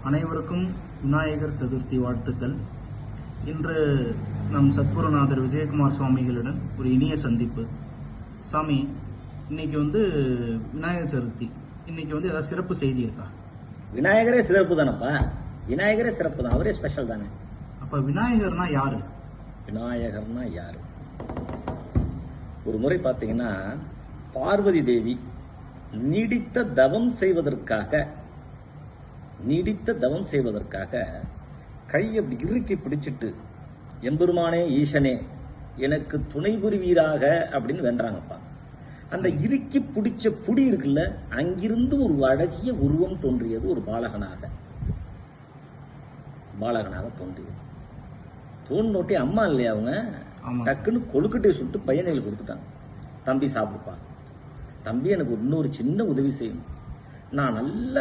அனைவருக்கும் விநாயகர் சதுர்த்தி வாழ்த்துக்கள். இன்று நம் சத்குருநாதர் விஜயகுமார் சுவாமிகளுடன் ஒரு இனிய சந்திப்பு. சாமி, இன்னைக்கு விநாயகர் சதுர்த்தி. இன்னைக்கு ஏதாவது சிறப்பு செய்தி இருக்கா? விநாயகரே சிறப்பு தானப்பா. விநாயகரே சிறப்பு தான், அவரே ஸ்பெஷல் தானே. அப்ப விநாயகர்னா யாரு? விநாயகர்னா யாரு? ஒரு முறை பார்த்தீங்கன்னா, பார்வதி தேவி நீடித்த தவம் செய்வதற்காக கையை அப்படி இறுக்கி பிடிச்சிட்டு, எம்பெருமானே ஈசனே எனக்கு துணை புரிவீராக அப்படின்னு வேண்டாங்கப்பா. அந்த இறுக்கி பிடிச்ச புடி இருக்குல்ல, அங்கிருந்து ஒரு அழகிய உருவம் தோன்றியது. ஒரு பாலகனாக தோன்றியது. தோன்றோட்டி அம்மா இல்லையா அவங்க, டக்குன்னு கொழுக்கட்டையை சுட்டு பையனையில் கொடுத்துட்டாங்க. தம்பி சாப்பிடுப்பா, தம்பி எனக்கு இன்னொரு சின்ன உதவி செய்யணும். நான் நல்ல